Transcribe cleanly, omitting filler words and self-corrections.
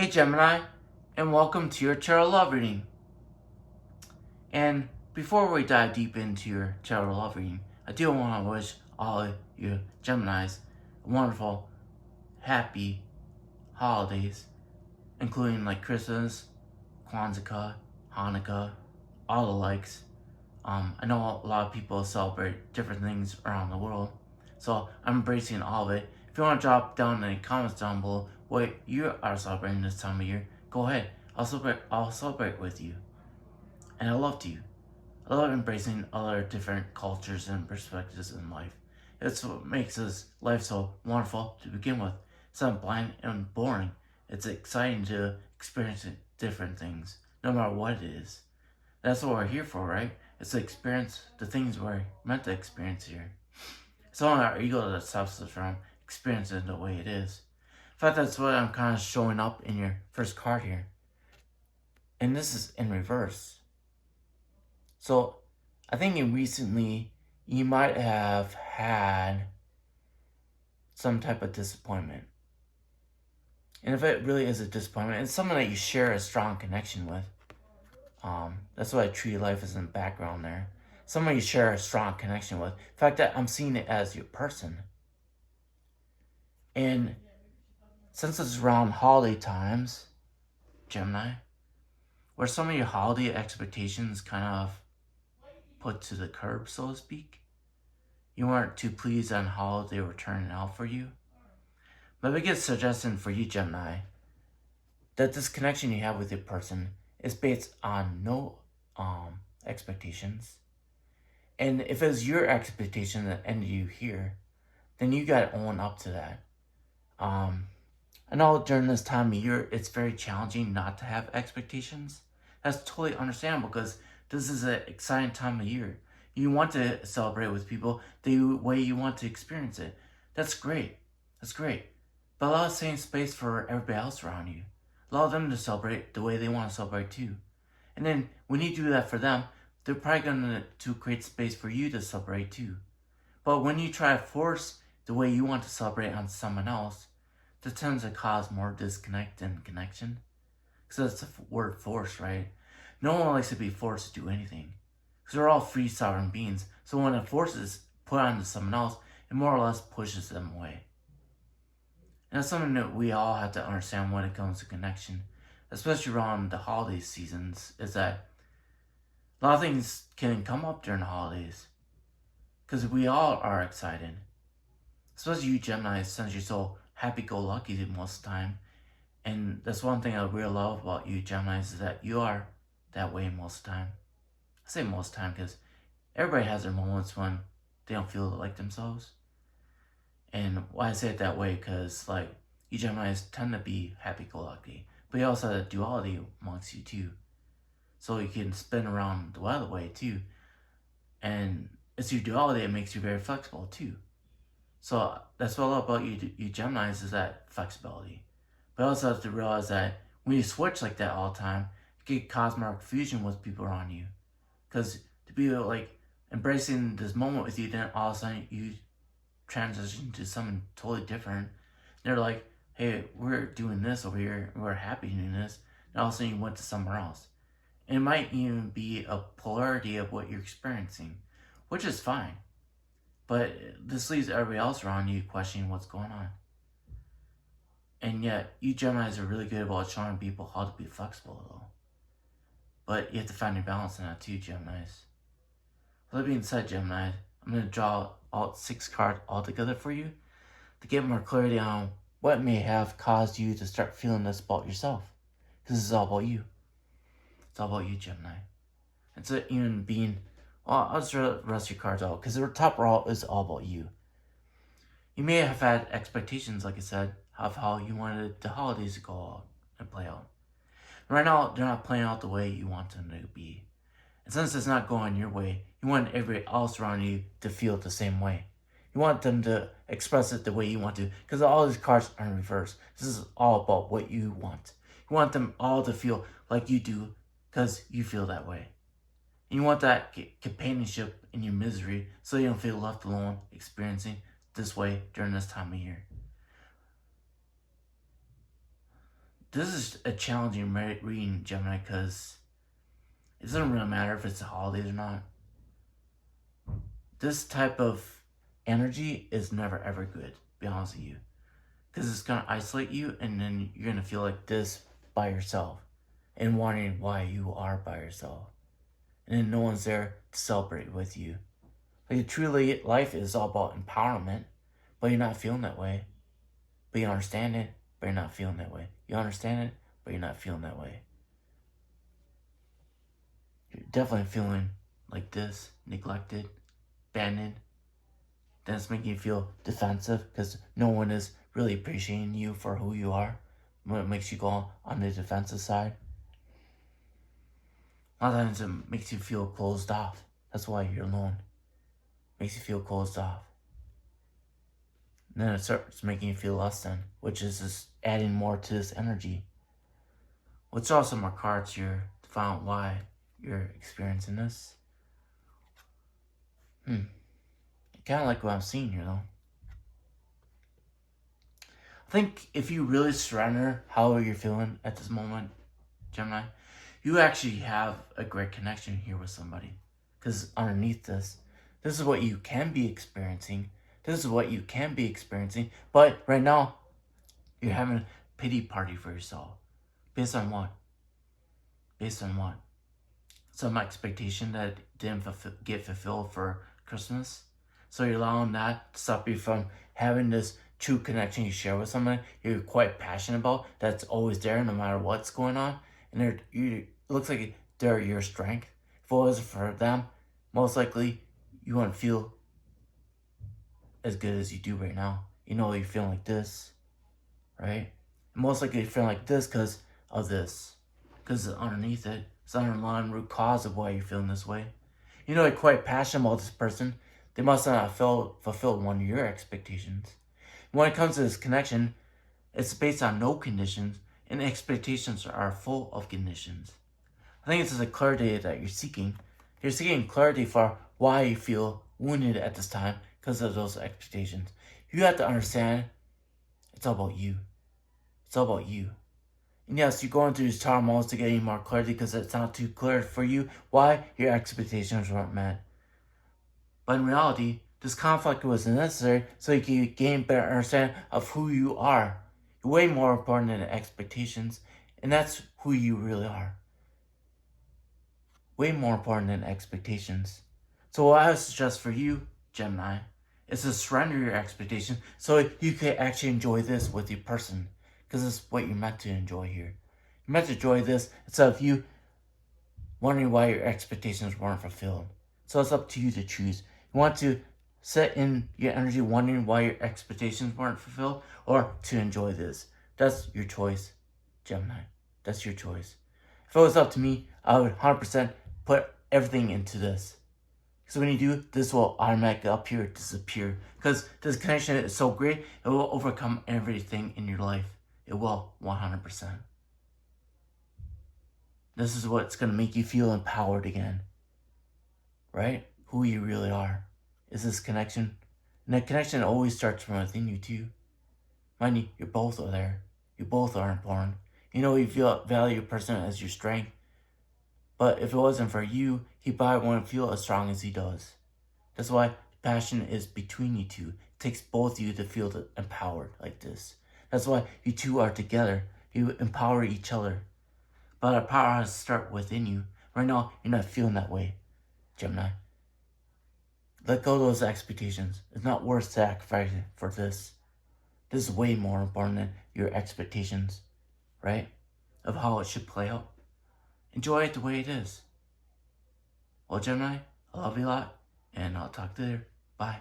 Hey Gemini, and welcome to your tarot love reading. And before we dive deep into your tarot love reading, I do want to wish all of you Geminis wonderful, happy holidays, including like Christmas, Kwanzaa, Hanukkah, all the likes. I know a lot of people celebrate different things around the world, so I'm embracing all of it. If you want to drop down in the comments down below what you are celebrating this time of year, go ahead. I'll celebrate with you. And I love you. I love embracing other different cultures and perspectives in life. It's what makes this life so wonderful to begin with. It's not bland and boring. It's exciting to experience different things, no matter what it is. That's what we're here for, right? It's to experience the things we're meant to experience here. It's only our ego that stops us from experiencing it the way it is. In fact, that's what I'm kind of showing up in your first card here. And this is in reverse. So, I think recently you might have had some type of disappointment. And if it really is a disappointment, it's someone that you share a strong connection with. That's why I treat life as in the background there. Someone you share a strong connection with. In fact, I'm seeing it as your person. And since it's around holiday times, Gemini, where some of your holiday expectations kind of put to the curb, so to speak. You weren't too pleased on how they were turning out for you. My biggest suggestion for you, Gemini, that this connection you have with your person is based on no expectations. And if it's your expectation that ended you here, then you gotta own up to that. I know during this time of year, it's very challenging not to have expectations. That's totally understandable because this is an exciting time of year. You want to celebrate with people the way you want to experience it. That's great. That's great. But allow the same space for everybody else around you. Allow them to celebrate the way they want to celebrate too. And then when you do that for them, they're probably going to create space for you to celebrate too. But when you try to force the way you want to celebrate on someone else, that tends to cause more disconnect than connection. Because that's the word force, right? No one likes to be forced to do anything. Because we're all free sovereign beings. So when a force is put onto someone else, it more or less pushes them away. And that's something that we all have to understand when it comes to connection. Especially around the holiday seasons, is that a lot of things can come up during the holidays. Because we all are excited. Especially you Gemini, since you're so happy-go-lucky most of the time. And that's one thing I really love about you Geminis is that you are that way most of the time. I say most of the time because everybody has their moments when they don't feel like themselves. And why I say it that way, because like you Geminis tend to be happy-go-lucky, but you also have a duality amongst you too. So you can spin around the other way too. And it's your duality that makes you very flexible too. So that's what I love about you Geminis is that flexibility. But also have to realize that when you switch like that all the time, you get cause more confusion with people around you. Because to be like embracing this moment with you, then all of a sudden you transition to something totally different. They're like, hey, we're doing this over here, we're happy doing this, and all of a sudden you went to somewhere else. And it might even be a polarity of what you're experiencing, which is fine. But this leaves everybody else around you questioning what's going on. And yet, you Geminis are really good about showing people how to be flexible though. But you have to find your balance in that too, Geminis. With that being said, Gemini, I'm going to draw out 6 cards all together for you to get more clarity on what may have caused you to start feeling this about yourself. Because this is all about you. It's all about you, Gemini. It's even being, well, I'll just draw the rest of your cards out because the top row is all about you. You may have had expectations, like I said, of how you wanted the holidays to go out and play out. Right now, they're not playing out the way you want them to be. And since it's not going your way, you want everybody else around you to feel it the same way. You want them to express it the way you want to, because all these cards are in reverse. This is all about what you want. You want them all to feel like you do, because you feel that way. And you want that companionship in your misery, so you don't feel left alone experiencing this way during this time of year. this is a challenging reading, Gemini, because it doesn't really matter if it's a holiday or not. This type of energy is never ever good, to be honest with you. Because it's going to isolate you, and then you're going to feel like this by yourself and wondering why you are by yourself. And then no one's there to celebrate with you. Like, truly, life is all about empowerment, but you're not feeling that way. But you understand it, but you're not feeling that way. You understand it, but you're not feeling that way. You're definitely feeling like this, neglected, abandoned. Then it's making you feel defensive because no one is really appreciating you for who you are. When it makes you go on the defensive side. A lot of times it makes you feel closed off. That's why you're alone. It makes you feel closed off. And then it starts making you feel less than, which is just adding more to this energy. Let's draw some more cards here to find out why you're experiencing this. Kind of like what I'm seeing here, though. I think if you really surrender how you're feeling at this moment, Gemini, you actually have a great connection here with somebody. Because underneath this is what you can be experiencing. This is what you can be experiencing. But right now, you're having a pity party for yourself. Based on what? Based on what? Some expectation that didn't get fulfilled for Christmas. So you're allowing that to stop you from having this true connection you share with someone you're quite passionate about, that's always there no matter what's going on. And it looks like they're your strength. If it wasn't for them, most likely you wouldn't feel as good as you do right now. You know you're feeling like this, right? And most likely you're feeling like this because of this. Because underneath it, it's the underlying root cause of why you're feeling this way. You know you're quite passionate about this person. They must not have fulfilled one of your expectations. When it comes to this connection, it's based on no conditions, and expectations are full of conditions. I think it's just a clarity that you're seeking. You're seeking clarity for why you feel wounded at this time because of those expectations. You have to understand it's all about you. It's all about you. And yes, you're going through these turmoils to get more clarity because it's not too clear for you why your expectations weren't met. But in reality, this conflict was necessary so you can gain better understanding of who you are. You're way more important than the expectations, and that's who you really are. Way more important than expectations. So what I would suggest for you, Gemini, is to surrender your expectations so you can actually enjoy this with your person. Because it's what you're meant to enjoy here. You're meant to enjoy this instead of you wondering why your expectations weren't fulfilled. So it's up to you to choose. You want to set in your energy wondering why your expectations weren't fulfilled, or to enjoy this. That's your choice, Gemini. That's your choice. If it was up to me, I would 100% put everything into this. So when you do, this will automatically appear, disappear. Because this connection is so great, it will overcome everything in your life. It will, 100%. This is what's going to make you feel empowered again. Right? Who you really are. Is this connection. And that connection always starts from within you too. Mind you, you both are there. You both are important. You know you value your person as your strength. But if it wasn't for you, he probably wouldn't feel as strong as he does. That's why passion is between you two. It takes both of you to feel empowered like this. That's why you two are together. You empower each other. But our power has to start within you. Right now, you're not feeling that way, Gemini. Let go of those expectations. It's not worth sacrificing for this. This is way more important than your expectations, right? Of how it should play out. Enjoy it the way it is. Well, Gemini, I love you a lot, and I'll talk to you later. Bye.